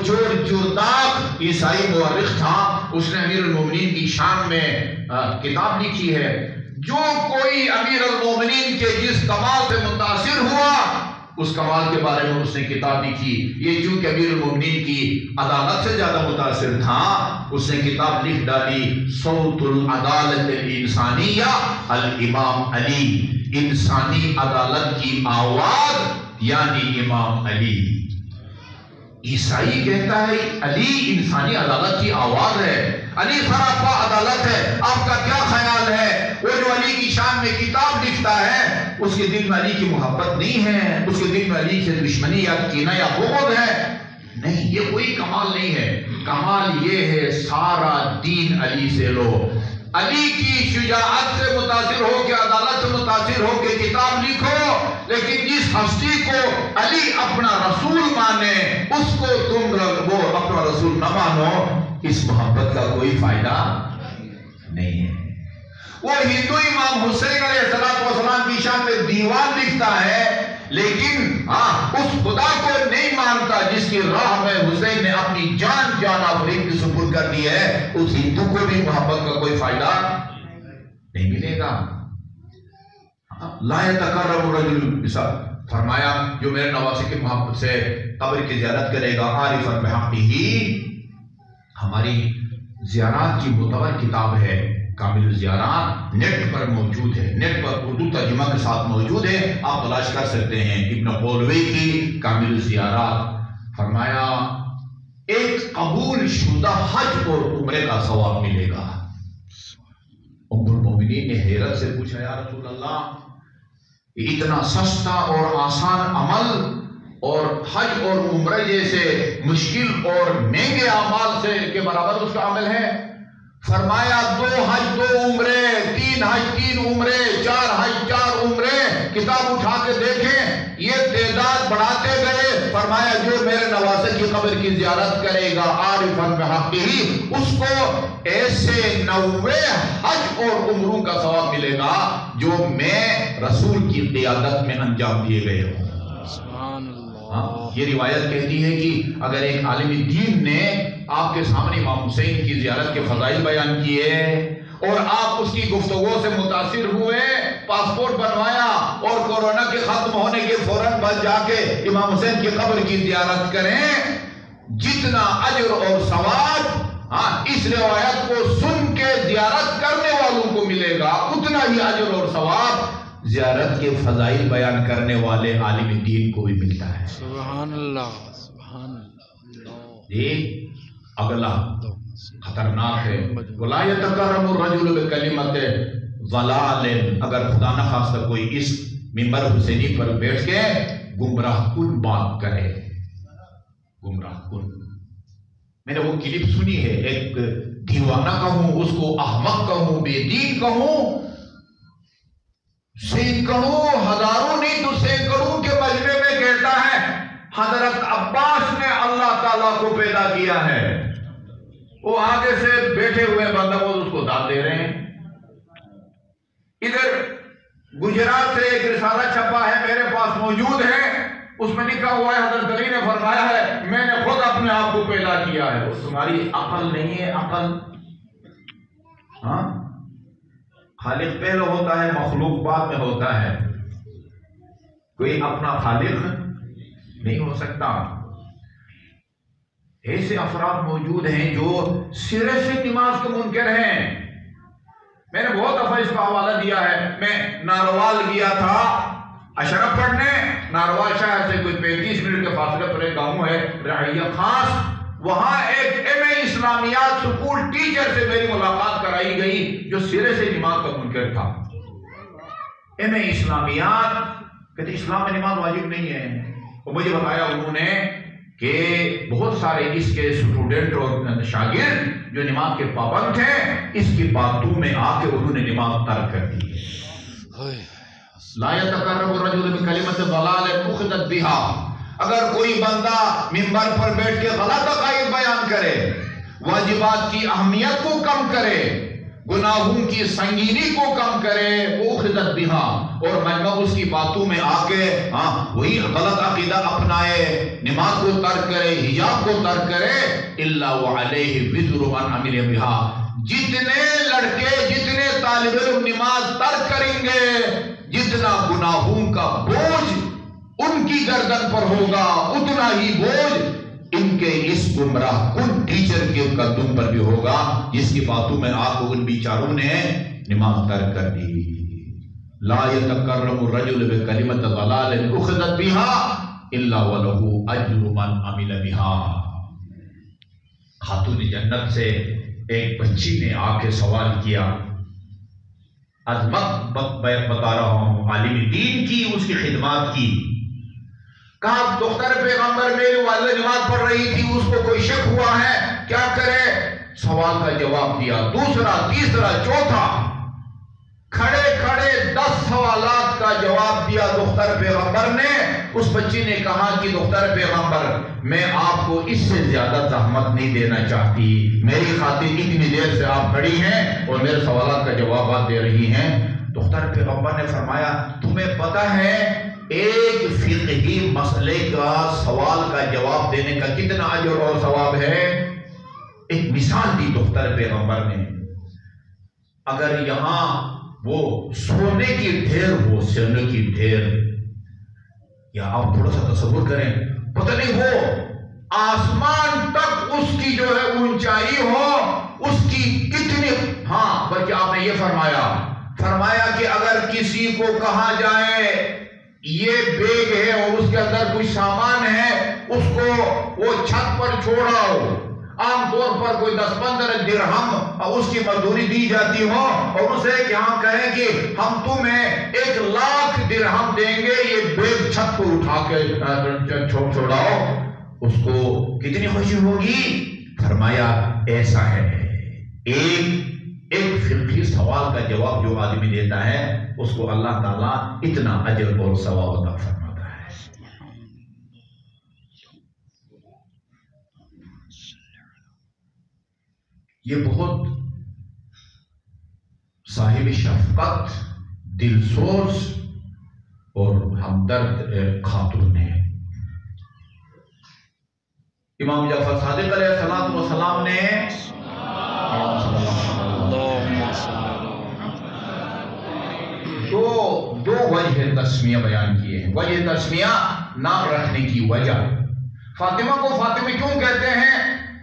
چور جرداق عیسائی مورخ تھا، اس نے امیر المومنین کی شان میں کتاب لکھی ہے. جو کوئی امیر المومنین کے جس کمال سے متاثر ہوا اس کمال کے بارے میں اس نے کتاب لکھی. یہ چونکہ امیر المومنین کی عدالت سے زیادہ متاثر تھا، اس نے کتاب لکھ ڈالی صوت العدالت الانسانیہ الامام علی، انسانی عدالت کی آواز یعنی امام علی. عیسائی کہتا ہے علی انسانی عدالت کی آواز ہے، علی سراپا عدالت ہے. آپ کا کیا خیال ہے؟ وہ جو علی کی شان میں کتاب لکھتا ہے اس کے دل میں علی کی محبت نہیں ہے، اس کے دل میں علی سے دشمنی یا کینہ یا بغض ہے؟ نہیں، یہ کوئی کمال نہیں ہے. کمال یہ ہے سارا دین علی سے لو. علی کی شجاعت سے متاثر ہو کے، عدالت سے متاثر ہو کے کتاب لکھو، لیکن جس ہستی کو علی اپنا رسول مانے اس کو تم وہ اپنا رسول نہ مانو، اس محبت کا کوئی فائدہ نہیں ہے. وہ ہندو امام حسین علیہ السلام کی شان میں دیوان لکھتا ہے، لیکن اس خدا کو نہیں مانتا جس کی راہ میں حسین نے اپنی جان آفرین کی سپرد کر دی ہے. اس ہندو کو بھی محبت کا کوئی فائدہ نہیں ملے گا. لا یتقرب الرجل، فرمایا جو میرے نواسے کی محبت سے قبر کی زیارت کرے گا عارفا بحقہ. ہماری زیارات کی معتبر کتاب ہے کامل الزیارات، نیٹ پر موجود ہے، نیٹ پر اردو ترجمہ کے ساتھ موجود ہے، آپ تلاش کر سکتے ہیں. ابن قولوی کی کامل الزیارات. فرمایا ایک قبول شدہ حج اور عمرے کا ثواب ملے گا. ام المومنین نے حیرت سے پوچھا یا رسول اللہ، اتنا سستا اور آسان عمل اور حج اور عمرے جیسے مشکل اور مہنگے اعمال سے کے برابر اس کا عمل ہے؟ فرمایا 2 حج 2 عمرے، 3 حج 3 عمرے، 4 حج 4 عمرے. کتاب اٹھا کے دیکھیں، یہ تعداد بڑھاتے گئے. فرمایا جو میرے نواسے کی قبر کی زیارت کرے گا عارفا بحقہ، اس کو ایسے 90 حج اور عمروں کا ثواب ملے گا جو میں رسول کی قیادت میں انجام دیے گئے ہوں. یہ روایت کہتی ہے کہ اگر ایک عالم دین نے آپ کے سامنے امام حسین کی زیارت کے فضائل بیان کیے اور آپ اس کی گفتگو سے متاثر ہوئے، پاسپورٹ بنوایا اور کورونا کے ختم ہونے کے فوراً بعد جا کے امام حسین کی قبر کی زیارت کریں، جتنا اجر اور ثواب اس روایت کو سن کے زیارت کرنے والوں کو ملے گا، اتنا ہی اجر اور ثواب زیارت کے فضائل بیان کرنے والے عالم دین کو بھی ملتا ہے. سبحان اللہ، سبحان اللہ. یہ اگلا خطرناک ہے. وَلَا يَتَقَرَّبُ الرَّجُلُ بِكَلِمَةٍ ضَلَالٍ. اگر خدا نہ خواستہ کوئی اس منبر حسینی پر بیٹھ کے گمراہ کن بات کرے، گمراہ کن. میں نے وہ کلپ سنی ہے، ایک دیوانہ کہوں، اس کو احمق کہوں، بے دین کہوں، سینکڑوں ہزاروں نہیں تو سینکڑوں کے مجمع میں کہتا ہے حضرت عباس نے اللہ تعالیٰ کو پیدا کیا ہے. وہ آگے سے بیٹھے ہوئے بندہ وہ اس کو داد دے رہے ہیں. ادھر گجرات سے ایک رسالہ چھپا ہے، میرے پاس موجود ہے، اس میں لکھا ہوا ہے حضرت علی نے فرمایا ہے میں نے خود اپنے آپ کو پیدا کیا ہے. وہ تمہاری عقل نہیں ہے، عقل. خالق پہلے ہوتا ہے، مخلوق بعد میں ہوتا ہے. کوئی اپنا خالق نہیں ہو سکتا. ایسے افراد موجود ہیں جو سرے سے نماز کے منکر ہیں. میں نے بہت دفعہ اس کا حوالہ دیا ہے. میں ناروال گیا تھا اشرف پڑھنے. ناروال شہر سے کوئی 35 منٹ کے فاصلے پر ایک گاؤں ہے رعیہ خاص. وہاں ایک ایم اے اسلامیات سکول ٹیچر سے میری ملاقات کرائی گئی جو سرے سے نماز کا منکر تھا. ایم اے اسلامیات کہتے اسلام میں نماز واجب نہیں ہے. اور مجھے بتایا انہوں نے کہ بہت سارے اس کے اسٹوڈنٹ اور شاگرد جو نماز کے پابند تھے اس کی باتوں میں آ کے انہوں نے نماز ترک کر دی. لا يتقرب الرجل بكلمة ضلال أخذت بها. اگر کوئی بندہ منبر پر بیٹھ کے غلط عقائد بیان کرے، واجبات کی اہمیت کو کم کرے، گناہوں کی سنگینی کو کم کرے، اخذت بہا، اور مجمع اس کی باتوں میں آ کے وہی غلط عقیدہ اپنائے، نماز کو ترک کرے، حجاب کو ترک کرے، الا وعلیہ وزر من عمل بہا، جتنے لڑکے جتنے طالب علم نماز ترک کریں گے، جتنا گناہوں کا بوجھ ان کی گردن پر ہوگا، اتنا ہی بوجھ ان کے اس گمراہ کن ٹیچر کے گردن پر بھی ہوگا، جس کی باتوں میں آپ کو ان بیچاروں نے نماز ترک کر دی۔ لا يتکرم الرجل بکلمۃ ضلال اخذت بها الا وله اجر من عمل بها۔ خاتون جنت سے ایک بچی نے آ کے سوال کیا، عظمت بتا رہا ہوں عالم دین کی، اس کی خدمات کی، کہا دختر پیغمبر میری والدہ نماز پڑھ رہی تھی، اس کو کوئی شک ہوا ہے، کیا کرے؟ سوال کا جواب دیا، دوسرا تیسرا چوتھا، کھڑے کھڑے 10 سوالات کا جواب دیا دختر پیغمبر نے۔ اس بچی نے کہا کہ دختر پیغمبر میں آپ کو اس سے زیادہ زحمت نہیں دینا چاہتی، میری خاطر اتنی دیر سے آپ کھڑی ہیں اور میرے سوالات کا جوابات دے رہی ہیں۔ دختر پیغمبر نے فرمایا تمہیں پتہ ہے ایک فقہی مسئلے کا سوال کا جواب دینے کا کتنا اجر اور ثواب ہے؟ ایک مثال دی دختر پیغمبر نے، اگر یہاں وہ سونے کی ڈھیر ہو، سونے کی ڈھیر، یا آپ تھوڑا سا تصور کریں، پتہ نہیں وہ آسمان تک اس کی جو ہے اونچائی ہو، اس کی کتنی، بلکہ آپ نے یہ فرمایا کہ اگر کسی کو کہا جائے یہ بیگ ہے اور اس کے اندر کچھ سامان ہے، اس کو وہ چھت پر چھوڑاؤ، عام طور پر کوئی 10-15 درہم اس کی مزدوری دی جاتی ہو، اور اسے یہاں کہیں کہ ہم تمہیں 1,00,000 درہم دیں گے، یہ بیگ چھت کو اٹھا کے چھوڑاؤ، اس کو کتنی خوشی ہوگی؟ فرمایا ایسا ہے ایک فقہی سوال کا جواب جو آدمی دیتا ہے اس کو اللہ تعالیٰ اتنا اجر اور ثواب عطا فرماتا ہے۔ یہ بہت صاحب شفقت، دلسوز اور ہمدرد خاتون ہے۔ امام جعفر صادق علیہ السلام نے دو وجہ تسمیہ بیان کیے ہیں۔ وجہ تسمیہ نام رکھنے کی وجہ، فاطمہ کو فاطمہ کیوں کہتے ہیں؟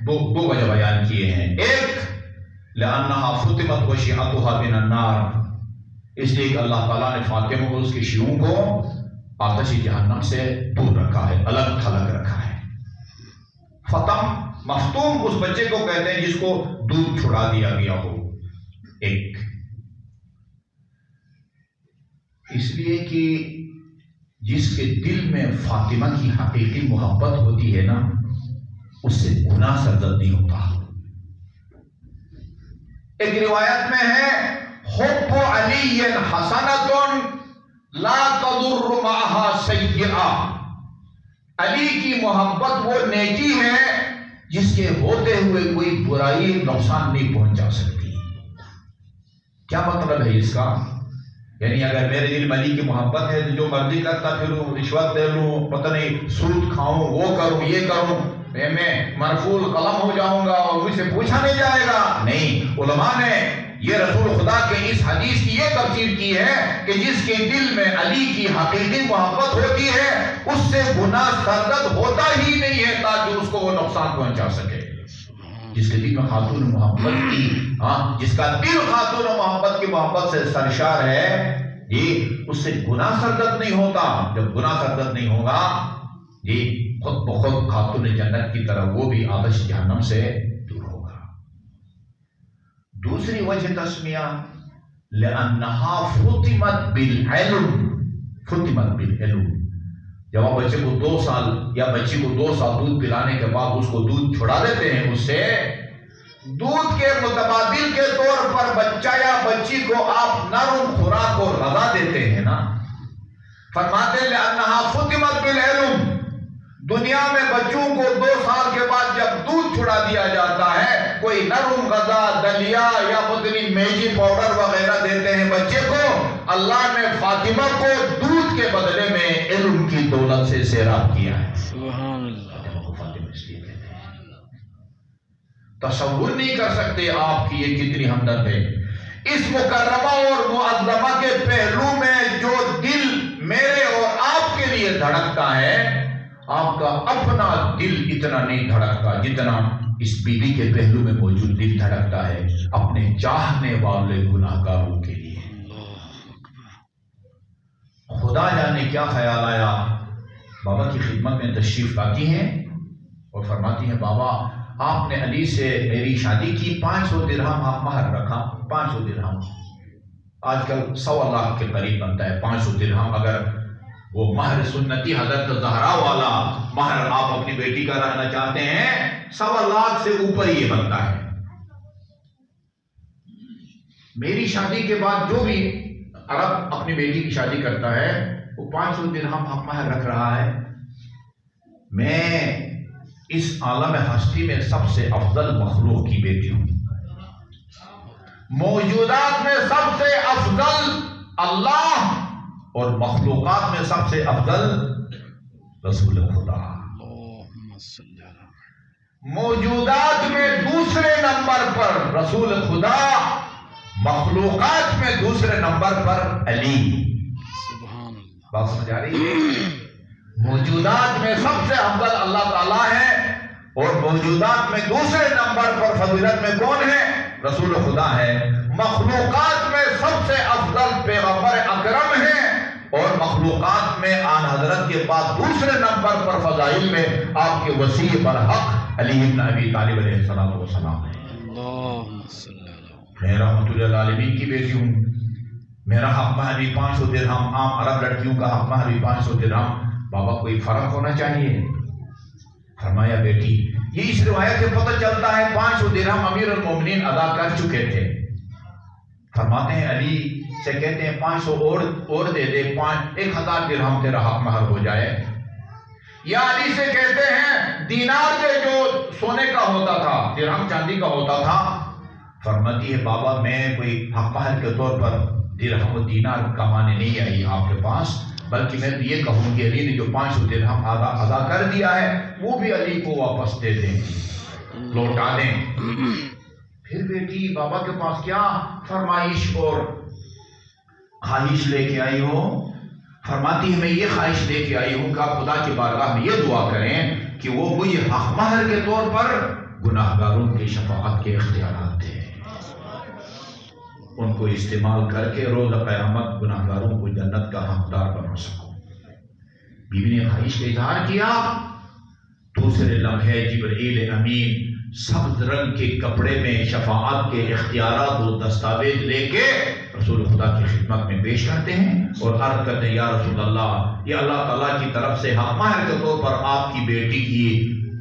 دو وجہ بیان کیے ہیں۔ ایک لأنها فطمت وشیعتها من النار، اس لیے کہ اللہ تعالیٰ نے فاطمہ کو، اس کے شیعوں کو آتش جہنم سے دور رکھا ہے، الگ تھلگ رکھا ہے۔ فتم، مفتوم اس بچے کو کہتے ہیں جس کو دودھ چھڑا دیا گیا ہو۔ ایک اس لیے کہ جس کے دل میں فاطمہ کی حقیقی محبت ہوتی ہے نا، اس سے گناہ سرزد نہیں ہوتا۔ ایک روایت میں ہے حب علی حسنۃ لا تضر معها سیئہ، علی کی محبت وہ نیکی ہے جس کے ہوتے ہوئے کوئی برائی نقصان نہیں پہنچا سکتی۔ کیا مطلب ہے اس کا؟ یعنی اگر میرے دل میں علی کی محبت ہے تو جو مرضی کرتا پھروں، رشوت دے لوں، پتہ نہیں سود کھاؤں، وہ کروں، یہ کروں، میں مرفوع قلم ہو جاؤں گا اور مجھ سے پوچھا نہیں جائے گا۔ نہیں، علماء نے یہ رسول خدا کے اس حدیث کی یہ تفسیر کی ہے کہ جس کے دل میں علی کی حقیقی محبت ہوتی ہے اس سے گناہ سرزد ہوتا ہی نہیں ہے تاکہ اس کو وہ نقصان پہنچا سکے۔ جس کے دل میں خاتون محبت کی، جس کا دل خاتون محبت کی محبت سے سرشار ہے، اس سے گناہ سرزد نہیں ہوتا۔ جب گناہ سرزد نہیں ہوگا، خود بخود خاتون جنت کی طرح وہ بھی آتش جہنم سے دور ہوگا۔ دوسری وجہ تسمیہ لأنها فطمت بالعلم، فطمت بالعلم، جب آپ بچے کو 2 سال یا بچی کو 2 سال دودھ پلانے کے بعد اس کو دودھ چھڑا دیتے ہیں، اس سے دودھ کے متبادل کے طور پر بچہ یا بچی کو آپ نرم خوراک اور غذا دیتے ہیں نا، فرماتے ہیں لأنها فطمت بالعلم، دنیا میں بچوں کو 2 سال کے بعد جب دودھ چھڑا دیا جاتا ہے کوئی نرم غذا دلیا یا مدنی میگی پاؤڈر وغیرہ دیتے ہیں بچے کو، اللہ نے فاطمہ کو دودھ کے بدلے میں علم کی دولت سے سیراب کیا ہے۔ سبحان اللہ۔ فاطمہ اس لیے کہتے ہیں، تصور نہیں کر سکتے آپ کی یہ کتنی ہمدرد ہے۔ اس مکرمہ اور معظمہ کے پہلو میں جو دل میرے اور آپ کے لیے دھڑکتا ہے، آپ کا اپنا دل اتنا نہیں دھڑکتا جتنا اس بیوی کے پہلو میں موجود دل دھڑکتا ہے اپنے چاہنے والے گناہگاروں کے لیے۔ خدا جانے کیا خیال آیا، بابا کی خدمت میں تشریف لاتی ہیں اور فرماتی ہیں بابا آپ نے علی سے میری شادی کی، 500 درہم آپ مہر رکھا۔ 500 درہم آج کل 100 لاکھ کے قریب بنتا ہے۔ 500 درہم اگر وہ مہر سنتی حضرت زہرا والا مہر آپ اپنی بیٹی کا رہنا چاہتے ہیں، 100 لاکھ سے اوپر یہ بنتا ہے۔ میری شادی کے بعد جو بھی عرب اپنی بیٹی کی شادی کرتا ہے وہ 500 درہم حق مہر رکھ رہا ہے۔ میں اس عالم ہستی میں سب سے افضل مخلوق کی بیٹی ہوں، موجودات میں سب سے افضل اللہ اور مخلوقات میں سب سے افضل رسول خدا۔ موجودات میں دوسرے نمبر پر رسول خدا، مخلوقات میں دوسرے نمبر پر علی۔ بات سمجھ آ رہی ہے؟ موجودات میں سب سے افضل اللہ تعالیٰ ہے اور موجودات میں دوسرے نمبر پر فضیلت میں کون ہے؟ رسول خدا ہے۔ مخلوقات میں سب سے افضل پیغمبر اکرم ہے اور مخلوقات میں آن حضرت کے بعد دوسرے نمبر پر فضائل میں آپ کے وسیع برحق علی بن ابی طالب علیہ السلام ہے۔ میں رحمت اللہ العالمین کی بیٹی ہوں، میرا حق مہر بھی 500 درہم، عام عرب لڑکیوں کا حق مہر بھی 500 درہم۔ بابا کوئی فرق ہونا چاہیے؟ فرمایا بیٹی یہ اس روایت سے پتہ چلتا ہے 500 درہم امیر المومنین ادا کر چکے تھے۔ فرماتے ہیں علی سے کہتے ہیں 500 اور دے دے، 1000 درہم تیرا حق مہر ہو جائے۔ یا علی سے کہتے ہیں دینار دے جو سونے کا ہوتا تھا، درہم چاندی کا ہوتا تھا۔ فرماتی ہے بابا میں کوئی حق مہر کے طور پر درہم و دینار کمانے نہیں آئی آپ کے پاس، بلکہ میں یہ کہوں کہ علی نے جو 500 درہم ادا کر دیا ہے وہ بھی علی کو واپس دے دیں، لوٹا دیں۔ پھر بیٹی بابا کے پاس کیا فرمائش اور خواہش لے کے آئی ہو؟ فرماتی ہے میں یہ خواہش لے کے آئی ہوں کہ آپ خدا کی بارگاہ میں یہ دعا کریں کہ وہ مجھے حق مہر کے طور پر گناہگاروں کی شفاعت کے اختیارات دیں، ان کو استعمال کر کے روز قیامت گناہگاروں کو جنت کا حقدار بنا سکوں۔ بیوی نے خواہش کا اظہار کیا۔ دوسرے لمحے جبرائیل امین سبز رنگ کے کپڑے میں شفاعت کے اختیارات و دستاویز لے کے رسول خدا کی خدمت میں پیش کرتے ہیں اور عرض کرتے ہیں یا رسول اللہ یہ اللہ تعالیٰ کی طرف سے حق مہر کے طور پر آپ کی بیٹی کی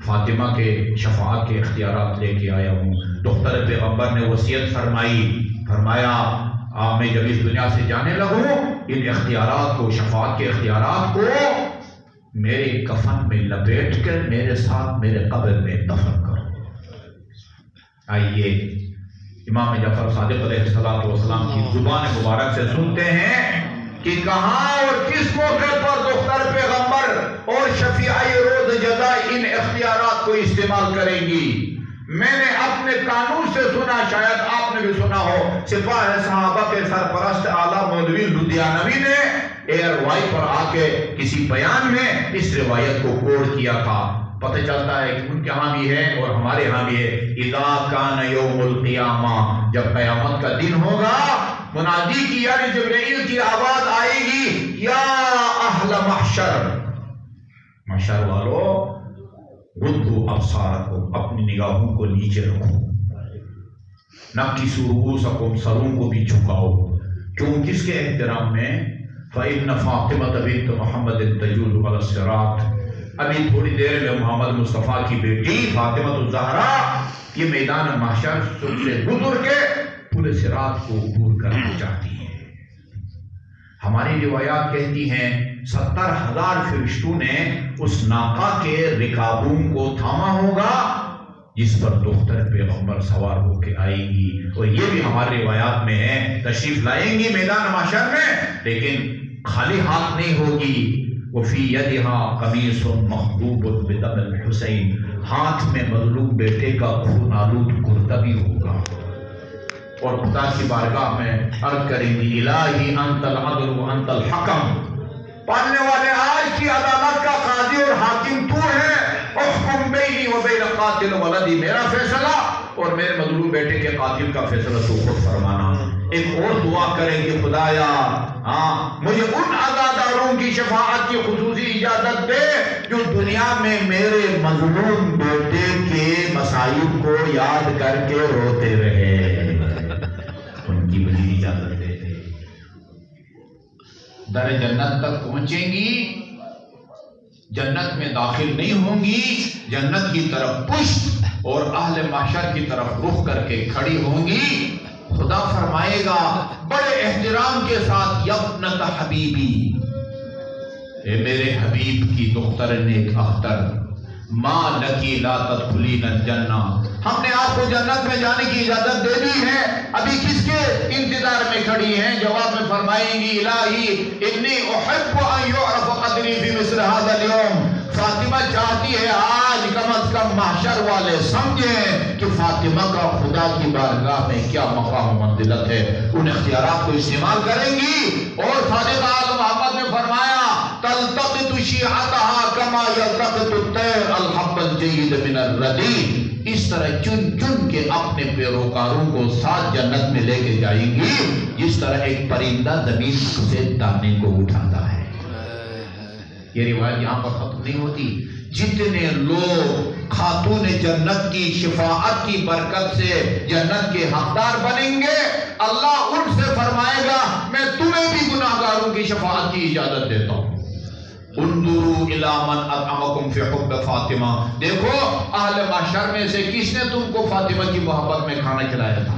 فاطمہ کے شفاعت کے اختیارات لے کے آیا ہوں۔ دختر پیغمبر نے وصیت فرمایا میں جب اس دنیا سے جانے لگوں ان اختیارات کو، شفاعت کے اختیارات کو میرے کفن میں لپیٹ کر میرے ساتھ میرے قبر میں دفن کرو۔ آئیے امام جعفر صادق علیہ السلام کی زبان مبارک سے سنتے ہیں کہ کہاں اور کس موقع پر دختر پیغمبر اور شفیعہ روز جزا ان اختیارات کو استعمال کریں گی۔ میں نے اپنے قانون سے سنا، شاید آپ نے بھی سنا ہو، سپاہ صحابہ کے سرپرست اعلیٰ مولوی لدھیانوی نے ایئر وائی پر آ کے کسی بیان میں اس روایت کو کوڈ کیا تھا۔ پتہ چلتا ہے کہ ان کے ہاں بھی ہے اور ہمارے ہاں بھی ہے۔ اذا کان یوم القیامہ، جب قیامت کا دن ہوگا، منادی کی یعنی جبرائیل کی آواز آئے گی یا اہل محشر، محشر والو غضوا ابصارکم، اپنی نگاہوں کو نیچے رکھو، نکسوا رؤوسکم، سروں کو بھی جھکاؤ۔ کیوں؟ کس کے احترام میں؟ فإن فاطمة بنت محمد تجوز علی الصراط، ابھی تھوڑی دیر میں محمد مصطفیٰ کی بیٹی فاطمہ الزہرا یہ میدان محشر سے گزر کے پورے صراط کو عبور کرنا چاہتی ہے۔ ہماری روایات کہتی ہیں 70,000 فرشتوں نے اس ناقہ کے رکابوں کو تھاما ہوگا جس پر دختر پیغمبر سوار ہو کے آئے گی، اور یہ بھی ہماری روایات میں ہے، تشریف لائیں گی میدان محشر میں، لیکن خالی ہاتھ نہیں ہوگی۔ وفی یدہا قمیص مخبوب بدم الحسین، ہاتھ میں مظلوم بیٹے کا خون آلود کرتا بھی ہوگا، اور خدا کی بارگاہ میں عرض کریں گی الہی انت العدل و انت الحکم، پالنے والے آج کی عدالت کا قاضی اور حاکم تو ہے، احکم بینی و بین قاتل ولدی، میرا فیصلہ اور میرے مظلوم بیٹے کے قاتل کا فیصلہ تو خود فرمانا۔ ایک اور دعا کریں کہ خدایا مجھے ان عزاداروں کی شفاعت کی خصوصی اجازت دے جو دنیا میں میرے مظلوم بیٹے کے مصائب کو یاد کر کے روتے رہے، ان کی بڑی اجازت دے دے۔ در جنت تک پہنچیں گی، جنت میں داخل نہیں ہوں گی، جنت کی طرف پشت اور اہل محشر کی طرف رخ کر کے کھڑی ہوں گی، خدا فرمائے گا بڑے احترام کے ساتھ یبنت حبیبی، اے میرے حبیب کی دختر نیک اختر، ما لکی لا تدخلین الجنہ، ہم نے آپ کو جنت میں جانے کی اجازت دے دی ہے، ابھی کس کے انتظار میں کھڑی ہیں؟ جواب میں فرمائیں گی الہی انی احب ان یعرف قدری فی مثل ھذا اليوم، فاطمہ چاہتی ہے آج کم از کم محشر والے سمجھیں کہ فاطمہ کا خدا کی بارگاہ میں کیا مقام و منزلت ہے، ان اختیارات کو استعمال کریں گی۔ اور صادق آل محمد نے فرمایا تلتقط شیعتها کما یلتقط الطیر الحب الجید من الردی، اس طرح چن چن کے اپنے پیروکاروں کو ساتھ جنت میں لے کے جائیں گی جس طرح ایک پرندہ زمین سے دانے کو اٹھاتا ہے۔ یہ روایت یہاں پر ختم نہیں ہوتی، جتنے لوگ خاتون جنت کی شفاعت کی برکت سے جنت کے حقدار بنیں گے، اللہ ان سے فرمائے گا میں تمہیں بھی گناہگاروں کی شفاعت کی اجازت دیتا ہوں۔ انظروا الی من اطعمکم فی حب فاطمہ، دیکھو اہل محشر میں سے کس نے تم کو فاطمہ کی محبت میں کھانا کھلایا تھا،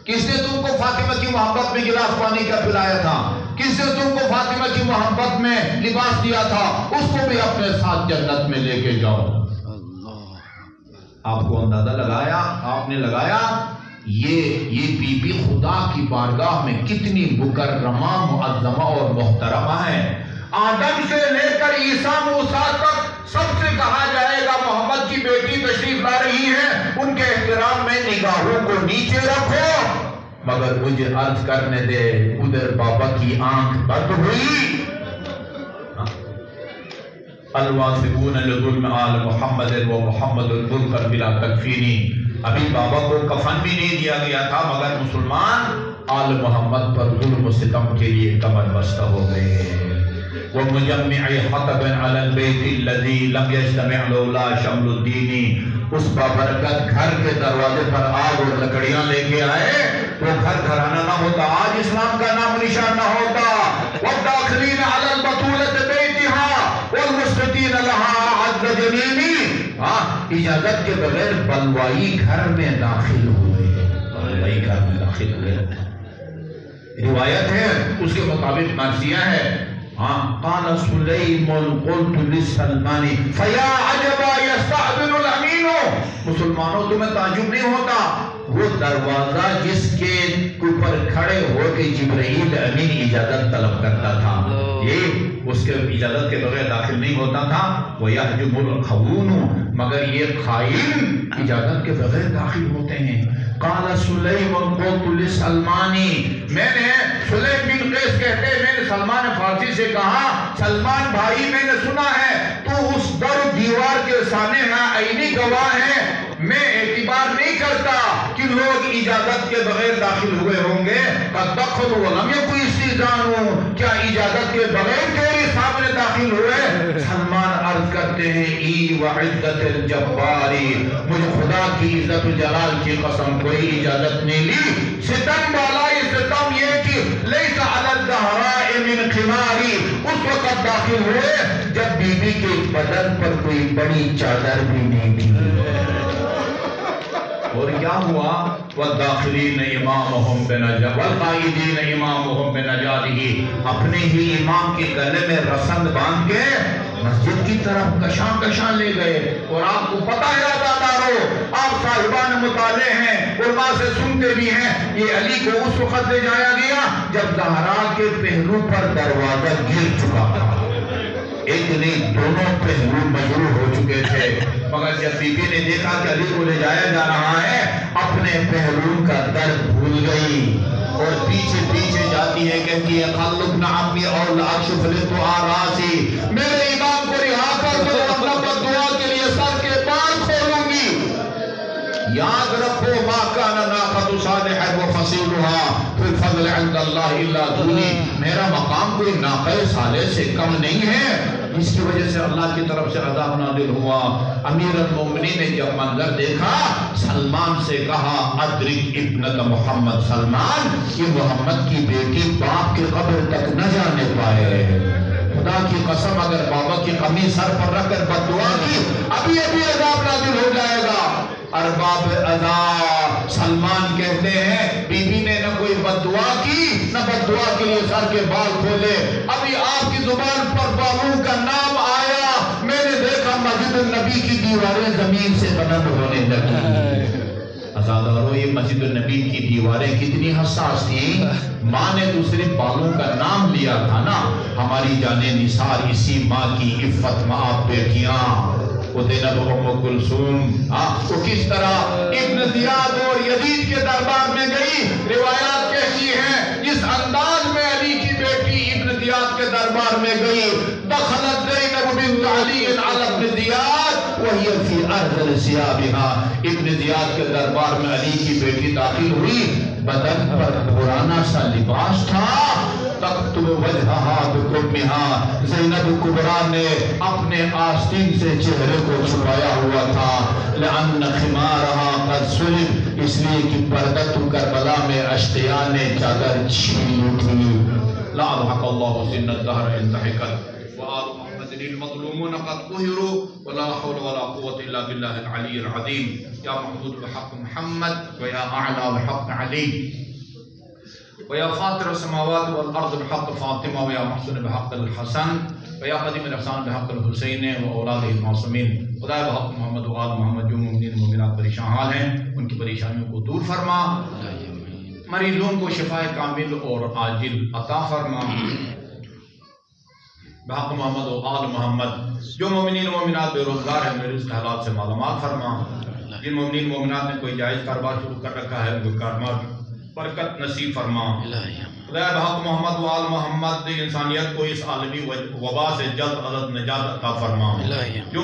کس نے تم کو فاطمہ کی محبت میں گلاس پانی کا پلایا تھا، کس نے تم کو فاطمہ کی محبت میں لباس دیا تھا، اس کو بھی اپنے ساتھ جنت میں لے کے جاؤ۔ آپ کو اندازہ لگایا، آپ نے لگایا یہ بی بی خدا کی بارگاہ میں کتنی مکرمہ معظمہ اور محترمہ ہے۔ آدم سے لے کر عیسیٰ موسیٰ تک سب سے کہا جائے گا محمد کی بیٹی تشریف لا رہی ہے، ان کے احترام میں نگاہوں کو نیچے رکھو، مگر مجھے عرض کرنے دے ادھر بابا کی آنکھ بند ہوئی۔ الواثقون لظلم آل محمد و محمد الذکر بلا تکفینی، ابھی بابا کو کفن بھی نہیں دیا گیا تھا مگر مسلمان آل محمد پر ظلم و ستم کے لیے کمر بستہ ہو گئے۔ وَمُجَمِّعِ حَطَبٍ عَلَى الْبَيْتِ الَّذِي لَمْ يَجْتَمِعْ لَوْلَا شَمْلُ الدِّينِ، اس بابرکت گھر کے دروازے پر آگ اور لکڑیاں لے کے آئے، وہ گھر گھرانہ نہ ہوتا، آج اسلام کا نام نشان نہ ہوتا۔ وَالدَّاخِلِينَ عَلَى الْبَطُولَةِ بَيْتِهَا وَالْمُسْبِتِينَ لَهَا عَزَّ جَنِينِ، اجازت کے بغیر بلوائی گھر میں داخل ہوئے، بلوائی گھر میں داخل ہوئے۔ روایت ہے اس کے مطابق مرثیہ ہے، قال سلیم قلت للسلمان فیا عجبا یستعبن الامین، مسلمانوں تمہیں تعجب نہیں ہوتا، وہ دروازہ جس کے اوپر کھڑے ہو کے جبرائیل امین اجازت طلب کرتا تھا، یہ اس کے اجازت کے بغیر داخل نہیں ہوتا تھا۔ وَيَحْجُبُ الْخَوُونُ، مگر یہ خائن اجازت کے بغیر داخل ہوتے ہیں۔ قال سلیم قلت لسلمان، میں نے سلیم بن قیس کہتے ہیں میں نے سلمان فارسی سے کہا سلمان بھائی میں نے سنا ہے تو اس در دیوار کے سامنے عینی گواہ ہے، میں اعتبار نہیں کرتا کہ لوگ اجازت کے بغیر داخل ہوئے ہوں گے۔ قد دخلوا ولم يكن استئذان، کیا اجازت کے بغیر تیرے سامنے داخل ہوئے؟ سلمان عرض کرتے ہیں ای وعزت الجباری، مجھے خدا کی عزت و جلال کی قسم کوئی اجازت نہیں لی۔ ستم بالائی ستم یہ کہ لیس علی الزہراء من خماری، اس وقت داخل ہوئے جب بی بی کے بدن پر کوئی بڑی چادر بھی نہیں تھی۔ اور کیا ہوا؟ وَالدَّاخِلِينَ إِمَامُهُمْ بِنَجَاهِهِ وَالْقَائِدِينَ إِمَامُهُمْ بِنَجَاهِهِ، اپنے ہی امام کے گلے میں رسند باندھ کے مسجد کی طرف کشاں کشاں لے گئے۔ اور آپ کو پتہ ہے عزادارو، والے ہیں، علماء سے سنتے بھی ہیں، یہ علی کو اس وقت لے جایا گیا جب زہرا کے پہلو پر دروازہ گر چکا تھا، ایک نہیں دونوں پہلو مجروح ہو چکے تھے، مگر جب بی بی نے دیکھا کہ علی کو لے جایا جا رہا ہے، اپنے پہلو کا درد بھول گئی اور پیچھے پیچھے جاتی ہے، کہتی ہے خلق نعمی اور لاشف لتو آراسی، میرے امام کو رہا کر دو ورنہ بددعا کے لیے سر کے بال کھولوں گی۔ یاد رکھو ما کان ناقۃ صالح و فصیلها فی الفضل عند اللہ الا دونی، میرا مقام کوئی ناقہ صالح سے کم نہیں ہے، جس کی وجہ سے اللہ کی طرف سے عذاب نازل ہوا۔ امیر المومنین نے جب منظر دیکھا، سلمان سے کہا ادرک ابنت محمد، سلمان یہ محمد کی بیٹی باپ کی قبر تک نہ جانے پائے، خدا کی قسم اگر بابا کی قمیص سر پر رکھ کر بددعا کی ابھی ابھی عذاب نازل ہو جائے گا۔ ارباب عذاب سلمان کہتے ہیں بی بی نے نہ کوئی بددعا کی نہ بددعا کے لیے سر کے بال کھولے، ابھی آپ کی زبان پر بابو کا نام آیا، میں نے دیکھا مسجد النبی کی دیواریں زمین سے بلند ہونے لگی۔ عزادارو یہ مسجد النبی کی دیواریں کتنی حساس تھیں، ماں نے دوسرے بالوں کا نام لیا تھا نا، ہماری جان نثار اسی ماں کی عفت ماں بیٹیاں، وہ زینب ام کلثوم، وہ کس طرح ابن زیاد اور یزید کے دربار میں گئی، روایات کہتی ہیں جس انداز میں علی کی بیٹی ابن زیاد کے دربار میں گئی، دخلت زینب بنت علی علی ابن زیاد وہی فی ارذل ثیابها، ابن زیاد کے دربار میں علی کی بیٹی داخل ہوئی، بدن پر پرانا سا لباس تھا، تکتب وجہہا بکمہا، زینب کبریٰ نے اپنے آستین سے چہرے کو چھپایا ہوا تھا، لأن خمارہا قد سلب، اس لیے کہ پردہ تو کربلا میں اشقیاء نے چادر چھین تھی۔ لا اضحق اللہ سن الدہر انتحکت وآل محمد المظلومون قد قہروا ولا حول ولا قوة الا باللہ العلی العظیم، یا محمود بحق محمد ویا اعلی بحق علی ویا فاطر السماوات والارض بحق فاطمہ ویا محسن بحق الحسن ویا قدیم الاحسان بحق الحسین و اولاد المعصومین، خدا بحق محمد و آل محمد جو مومنین مومنات پریشان حال ہیں ان کی پریشانیوں کو دور فرما، مریضوں کو شفاء کامل اور عاجل عطا فرما، بحق محمد و آل محمد جو مومنین مومنات بے روزگار ہیں میرے رزق حلال سے مالا مال فرما، جن مومنین مومنات نے کوئی جائز کاروبار شروع کر رکھا ہے ان کو کاروبار برکت نصیب فرما، خدا بحق محمد و آل محمد انسانیت کو اس عالمی وبا سے جلد از جلد نجات عطا فرما، جو